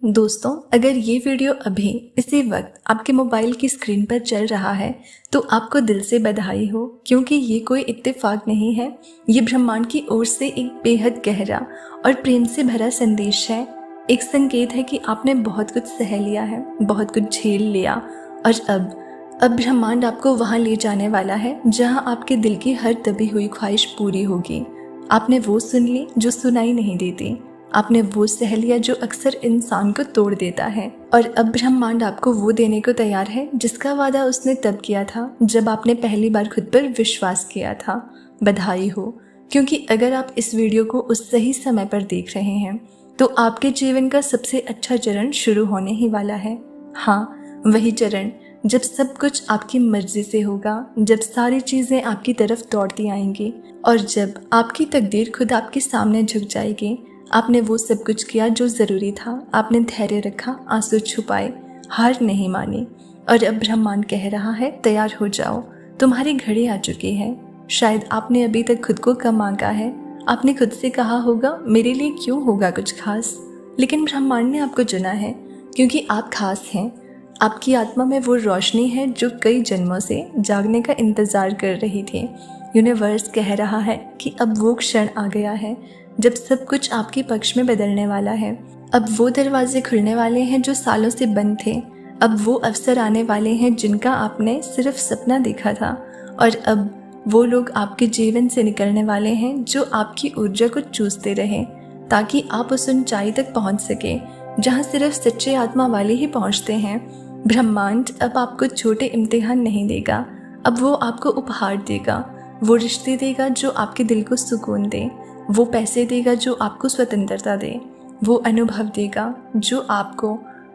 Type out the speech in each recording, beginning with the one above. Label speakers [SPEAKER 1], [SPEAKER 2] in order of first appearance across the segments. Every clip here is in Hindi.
[SPEAKER 1] दोस्तों, अगर ये वीडियो अभी इसी वक्त आपके मोबाइल की स्क्रीन पर चल रहा है तो आपको दिल से बधाई हो, क्योंकि ये कोई इत्तेफाक नहीं है। ये ब्रह्मांड की ओर से एक बेहद गहरा और प्रेम से भरा संदेश है। एक संकेत है कि आपने बहुत कुछ सह लिया है, बहुत कुछ झेल लिया और अब ब्रह्मांड आपको वहाँ ले जाने वाला है जहाँ आपके दिल की हर दबी हुई ख्वाहिश पूरी होगी। आपने वो सुन ली जो सुनाई नहीं देती, आपने वो सह लिया जो अक्सर इंसान को तोड़ देता है, और अब ब्रह्मांड आपको वो देने को तैयार है जिसका वादा उसने तब किया था जब आपने पहली बार खुद पर विश्वास किया था। बधाई हो, क्योंकि अगर आप इस वीडियो को उस सही समय पर देख रहे हैं तो आपके जीवन का सबसे अच्छा चरण शुरू होने ही वाला है। हाँ, वही चरण जब सब कुछ आपकी मर्जी से होगा, जब सारी चीज़ें आपकी तरफ दौड़ती आएंगी और जब आपकी तकदीर खुद आपके सामने झुक जाएगी। आपने वो सब कुछ किया जो ज़रूरी था, आपने धैर्य रखा, आंसू छुपाए, हार नहीं मानी, और अब ब्रह्मांड कह रहा है तैयार हो जाओ, तुम्हारी घड़ी आ चुकी है। शायद आपने अभी तक खुद को कम आंका है, आपने खुद से कहा होगा मेरे लिए क्यों होगा कुछ खास, लेकिन ब्रह्मांड ने आपको चुना है क्योंकि आप खास हैं। आपकी आत्मा में वो रोशनी है जो कई जन्मों से जागने का इंतज़ार कर रही थी। यूनिवर्स कह रहा है कि अब वो क्षण आ गया है जब सब कुछ आपके पक्ष में बदलने वाला है। अब वो दरवाजे खुलने वाले हैं जो सालों से बंद थे, अब वो अवसर आने वाले हैं जिनका आपने सिर्फ सपना देखा था, और अब वो लोग आपके जीवन से निकलने वाले हैं जो आपकी ऊर्जा को चूसते रहे ताकि आप उस ऊंचाई तक पहुंच सके जहां सिर्फ सच्चे आत्मा वाले ही पहुंचते हैं। ब्रह्मांड अब आपको छोटे इम्तिहान नहीं देगा, अब वो आपको उपहार देगा, वो रिश्ते देगा जो आपके दिल को सुकून दे, वो पैसे देगा जो आपको स्वतंत्रता दे, वो अनुभव देगा जो आपको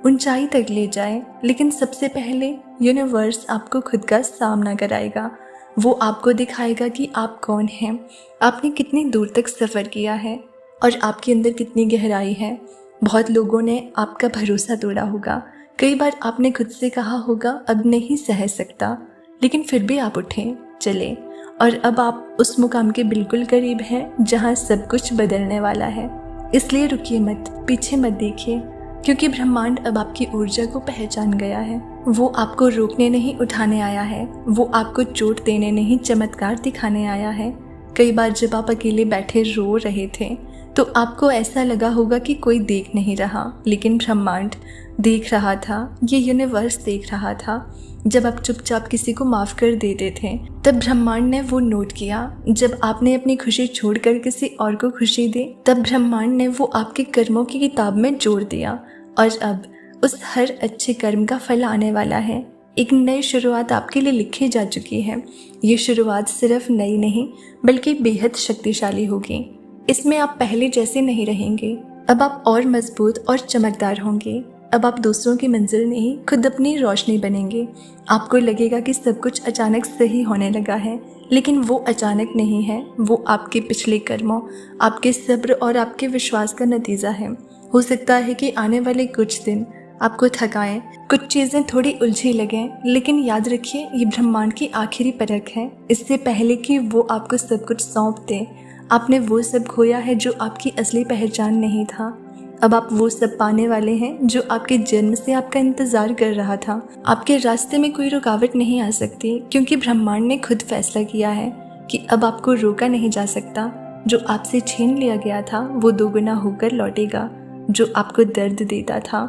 [SPEAKER 1] ऊंचाई तक ले जाए। लेकिन सबसे पहले यूनिवर्स आपको खुद का सामना कराएगा। वो आपको दिखाएगा कि आप कौन हैं, आपने कितनी दूर तक सफ़र किया है और आपके अंदर कितनी गहराई है। बहुत लोगों ने आपका भरोसा तोड़ा होगा, कई बार आपने खुद से कहा होगा अब नहीं सह सकता, लेकिन फिर भी आप उठे, चले, और अब आप उस मुकाम के बिल्कुल करीब हैं जहां सब कुछ बदलने वाला है। इसलिए रुकिए मत, पीछे मत देखिए, क्योंकि ब्रह्मांड अब आपकी ऊर्जा को पहचान गया है। वो आपको रोकने नहीं उठाने आया है, वो आपको चोट देने नहीं चमत्कार दिखाने आया है। कई बार जब आप अकेले बैठे रो रहे थे तो आपको ऐसा लगा होगा कि कोई देख नहीं रहा, लेकिन ब्रह्मांड देख रहा था, ये यूनिवर्स देख रहा था। जब आप चुपचाप किसी को माफ़ कर देते थे तब ब्रह्मांड ने वो नोट किया। जब आपने अपनी खुशी छोड़कर किसी और को खुशी दी तब ब्रह्मांड ने वो आपके कर्मों की किताब में जोड़ दिया, और अब उस हर अच्छे कर्म का फल आने वाला है। एक नई शुरुआत आपके लिए लिखी जा चुकी है। ये शुरुआत सिर्फ नई नहीं बल्कि बेहद शक्तिशाली होगी। इसमें आप पहले जैसे नहीं रहेंगे, अब आप और मजबूत और चमकदार होंगे। अब आप दूसरों की मंजिल नहीं खुद अपनी रोशनी बनेंगे। आपको लगेगा कि सब कुछ अचानक सही होने लगा है, लेकिन वो अचानक नहीं है, वो आपके पिछले कर्मों, आपके सब्र और आपके विश्वास का नतीजा है। हो सकता है कि आने वाले कुछ दिन आपको थकाएं, कुछ चीज़ें थोड़ी उलझी लगें, लेकिन याद रखिए ये ब्रह्मांड की आखिरी परख है। इससे पहले कि वो आपको सब कुछ सौंप दे, आपने वो सब खोया है जो आपकी असली पहचान नहीं था। अब आप वो सब पाने वाले हैं जो आपके जन्म से आपका इंतज़ार कर रहा था। आपके रास्ते में कोई रुकावट नहीं आ सकती, क्योंकि ब्रह्मांड ने खुद फैसला किया है कि अब आपको रोका नहीं जा सकता। जो आपसे छीन लिया गया था वो दोगुना होकर लौटेगा। जो आपको दर्द देता था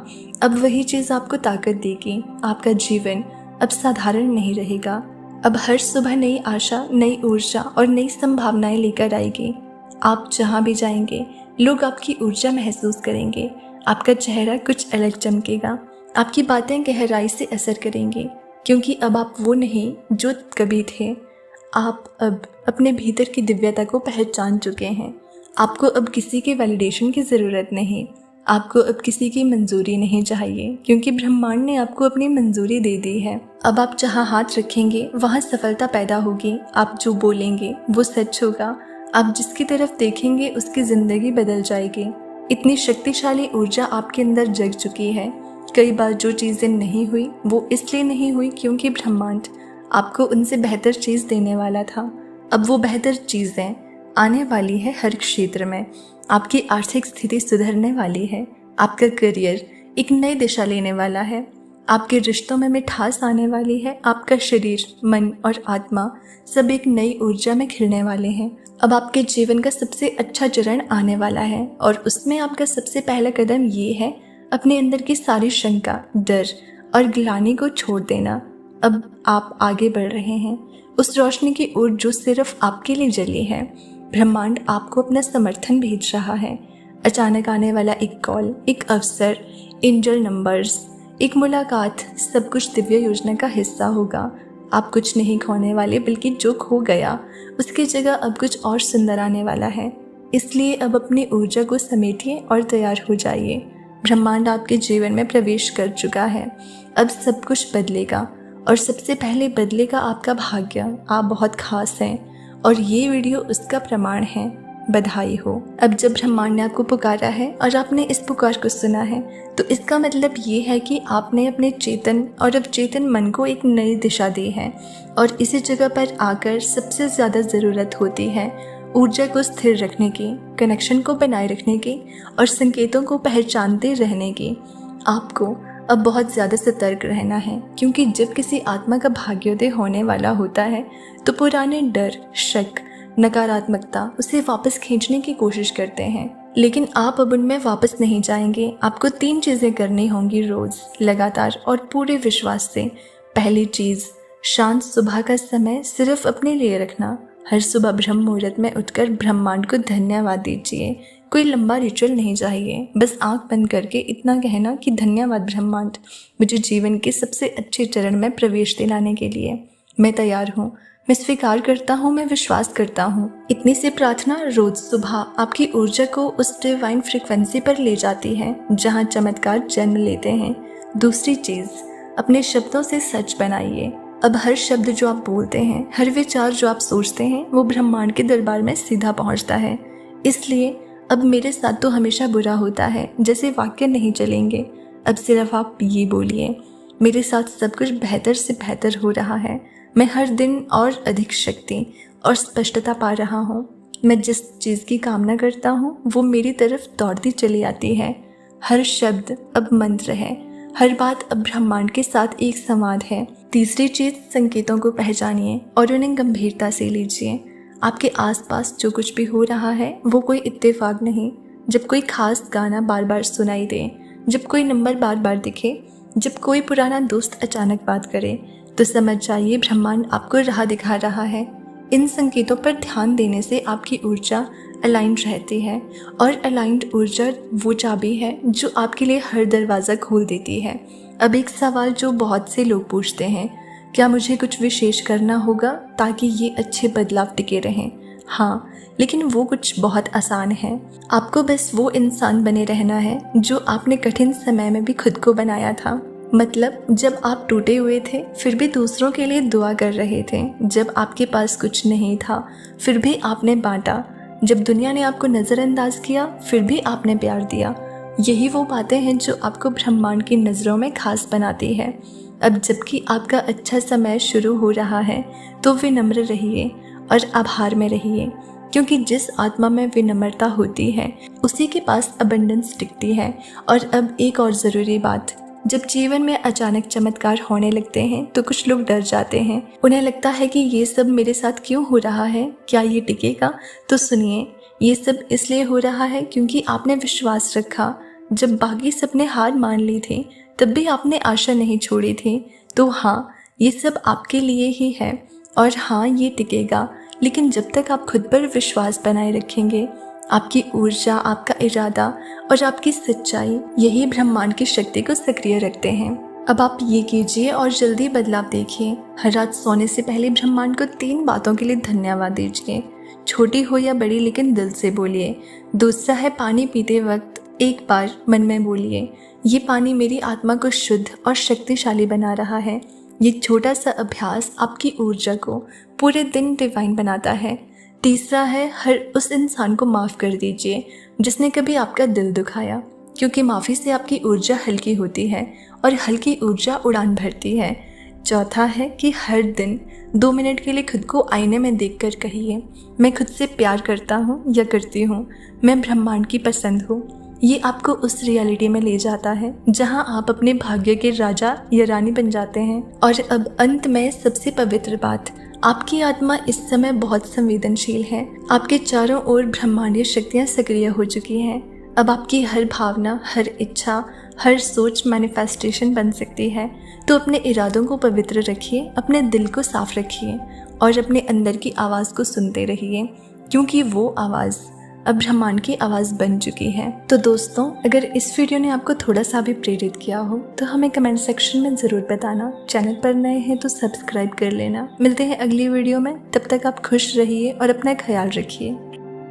[SPEAKER 1] अब वही चीज़ आपको ताकत देगी। आपका जीवन अब साधारण नहीं रहेगा, अब हर सुबह नई आशा, नई ऊर्जा और नई संभावनाएं लेकर आएगी। आप जहाँ भी जाएंगे लोग आपकी ऊर्जा महसूस करेंगे, आपका चेहरा कुछ अलग चमकेगा, आपकी बातें गहराई से असर करेंगी, क्योंकि अब आप वो नहीं जो कभी थे। आप अब अपने भीतर की दिव्यता को पहचान चुके हैं। आपको अब किसी के वैलिडेशन की ज़रूरत नहीं, आपको अब किसी की मंजूरी नहीं चाहिए, क्योंकि ब्रह्मांड ने आपको अपनी मंजूरी दे दी है। अब आप जहाँ हाथ रखेंगे वहाँ सफलता पैदा होगी। आप जो बोलेंगे वो सच होगा, आप जिसकी तरफ देखेंगे उसकी ज़िंदगी बदल जाएगी। इतनी शक्तिशाली ऊर्जा आपके अंदर जग चुकी है। कई बार जो चीज़ें नहीं हुई वो इसलिए नहीं हुई क्योंकि ब्रह्मांड आपको उनसे बेहतर चीज़ देने वाला था। अब वो बेहतर चीज़ें आने वाली है हर क्षेत्र में। आपकी आर्थिक स्थिति सुधरने वाली है, आपका करियर एक नई दिशा लेने वाला है। आपके रिश्तों में मिठास आने वाली है। आपका शरीर, मन और आत्मा सब एक नई ऊर्जा में खिलने वाले हैं। अब आपके जीवन का सबसे अच्छा चरण आने वाला है और उसमें आपका सबसे पहला कदम ये है अपने अंदर की सारी शंका, डर और ग्लानि को छोड़ देना। अब आप आगे बढ़ रहे हैं उस रोशनी की ओर जो सिर्फ आपके लिए जली है। ब्रह्मांड आपको अपना समर्थन भेज रहा है। अचानक आने वाला एक कॉल, एक अवसर, एंजल नंबर्स, एक मुलाकात, सब कुछ दिव्य योजना का हिस्सा होगा। आप कुछ नहीं खोने वाले, बल्कि जो खो गया उसकी जगह अब कुछ और सुंदर आने वाला है। इसलिए अब अपनी ऊर्जा को समेटिए और तैयार हो जाइए। ब्रह्मांड आपके जीवन में प्रवेश कर चुका है। अब सब कुछ बदलेगा और सबसे पहले बदलेगा आपका भाग्य। आप बहुत खास हैं और ये वीडियो उसका प्रमाण है। बधाई हो। अब जब ब्रह्मांड ने आपको पुकारा है और आपने इस पुकार को सुना है तो इसका मतलब ये है कि आपने अपने चेतन और अवचेतन मन को एक नई दिशा दी है और इसी जगह पर आकर सबसे ज़्यादा ज़रूरत होती है ऊर्जा को स्थिर रखने की, कनेक्शन को बनाए रखने की और संकेतों को पहचानते रहने की। आपको अब बहुत ज़्यादा सतर्क रहना है, क्योंकि जब किसी आत्मा का भाग्योदय होने वाला होता है तो पुराने डर, शक, नकारात्मकता उसे वापस खींचने की कोशिश करते हैं, लेकिन आप अब उनमें वापस नहीं जाएंगे। आपको 3 चीज़ें करनी होंगी रोज़, लगातार और पूरे विश्वास से। पहली चीज़, शांत सुबह का समय सिर्फ अपने लिए रखना। हर सुबह ब्रह्म मुहूर्त में उठकर ब्रह्मांड को धन्यवाद दीजिए। कोई लंबा रिचुअल नहीं चाहिए, बस आंख बंद करके इतना कहना कि धन्यवाद ब्रह्मांड, मुझे जीवन के सबसे अच्छे चरण में प्रवेश दिलाने के लिए। मैं तैयार हूँ, मैं स्वीकार करता हूँ, मैं विश्वास करता हूँ। इतनी सी प्रार्थना रोज सुबह आपकी ऊर्जा को उस डिवाइन फ्रीक्वेंसी पर ले जाती है जहाँ चमत्कार जन्म लेते हैं। दूसरी चीज़, अपने शब्दों से सच बनाइए। अब हर शब्द जो आप बोलते हैं, हर विचार जो आप सोचते हैं, वो ब्रह्मांड के दरबार में सीधा पहुँचता है। इसलिए अब मेरे साथ तो हमेशा बुरा होता है जैसे वाक्य नहीं चलेंगे। अब सिर्फ आप ये बोलिए, मेरे साथ सब कुछ बेहतर से बेहतर हो रहा है। मैं हर दिन और अधिक शक्ति और स्पष्टता पा रहा हूँ। मैं जिस चीज़ की कामना करता हूँ वो मेरी तरफ दौड़ती चली आती है। हर शब्द अब मंत्र है, हर बात अब ब्रह्मांड के साथ एक संवाद है। तीसरी चीज़, संकेतों को पहचानिए और उन्हें गंभीरता से लीजिए। आपके आसपास जो कुछ भी हो रहा है वो कोई इत्तेफाक नहीं। जब कोई खास गाना बार बार सुनाई दे, जब कोई नंबर बार बार दिखे, जब कोई पुराना दोस्त अचानक बात करे, तो समझ जाइए ब्रह्मांड आपको राह दिखा रहा है। इन संकेतों पर ध्यान देने से आपकी ऊर्जा अलाइंड रहती है और अलाइंड ऊर्जा वो चाबी है जो आपके लिए हर दरवाज़ा खोल देती है। अब एक सवाल जो बहुत से लोग पूछते हैं, क्या मुझे कुछ विशेष करना होगा ताकि ये अच्छे बदलाव टिके रहें? हाँ, लेकिन वो कुछ बहुत आसान है। आपको बस वो इंसान बने रहना है जो आपने कठिन समय में भी खुद को बनाया था। मतलब जब आप टूटे हुए थे फिर भी दूसरों के लिए दुआ कर रहे थे, जब आपके पास कुछ नहीं था फिर भी आपने बांटा, जब दुनिया ने आपको नज़रअंदाज किया फिर भी आपने प्यार दिया। यही वो बातें हैं जो आपको ब्रह्मांड की नज़रों में खास बनाती है। अब जबकि आपका अच्छा समय शुरू हो रहा है तो विनम्र रहिए और आभार में रहिए, क्योंकि जिस आत्मा में विनम्रता होती है उसी के पास अबंडेंस टिकती है। और अब एक और ज़रूरी बात, जब जीवन में अचानक चमत्कार होने लगते हैं तो कुछ लोग डर जाते हैं। उन्हें लगता है कि ये सब मेरे साथ क्यों हो रहा है, क्या ये टिकेगा? तो सुनिए, ये सब इसलिए हो रहा है क्योंकि आपने विश्वास रखा। जब बाकी सबने हार मान ली थी तब भी आपने आशा नहीं छोड़ी थी। तो हाँ, ये सब आपके लिए ही है और हाँ, ये टिकेगा। लेकिन जब तक आप खुद पर विश्वास बनाए रखेंगे, आपकी ऊर्जा, आपका इरादा और आपकी सच्चाई, यही ब्रह्मांड की शक्ति को सक्रिय रखते हैं। अब आप ये कीजिए और जल्दी बदलाव देखिए। हर रात सोने से पहले ब्रह्मांड को 3 बातों के लिए धन्यवाद दीजिए, छोटी हो या बड़ी, लेकिन दिल से बोलिए। दूसरा है, पानी पीते वक्त एक बार मन में बोलिए, ये पानी मेरी आत्मा को शुद्ध और शक्तिशाली बना रहा है। ये छोटा सा अभ्यास आपकी ऊर्जा को पूरे दिन डिवाइन बनाता है। तीसरा है, हर उस इंसान को माफ़ कर दीजिए जिसने कभी आपका दिल दुखाया, क्योंकि माफ़ी से आपकी ऊर्जा हल्की होती है और हल्की ऊर्जा उड़ान भरती है। चौथा है कि हर दिन 2 मिनट के लिए खुद को आईने में देखकर कहिए, मैं खुद से प्यार करता हूँ या करती हूँ, मैं ब्रह्मांड की पसंद हूँ। ये आपको उस रियलिटी में ले जाता है जहां आप अपने भाग्य के राजा या रानी बन जाते हैं। और अब अंत में सबसे पवित्र बात, आपकी आत्मा इस समय बहुत संवेदनशील है। आपके चारों ओर ब्रह्मांडीय शक्तियां सक्रिय हो चुकी हैं। अब आपकी हर भावना, हर इच्छा, हर सोच मैनिफेस्टेशन बन सकती है। तो अपने इरादों को पवित्र रखिए, अपने दिल को साफ रखिए और अपने अंदर की आवाज़ को सुनते रहिए, क्योंकि वो आवाज़ अब ब्रह्मांड की आवाज़ बन चुकी है। तो दोस्तों, अगर इस वीडियो ने आपको थोड़ा सा भी प्रेरित किया हो तो हमें कमेंट सेक्शन में ज़रूर बताना। चैनल पर नए हैं तो सब्सक्राइब कर लेना। मिलते हैं अगली वीडियो में, तब तक आप खुश रहिए और अपना ख्याल रखिए।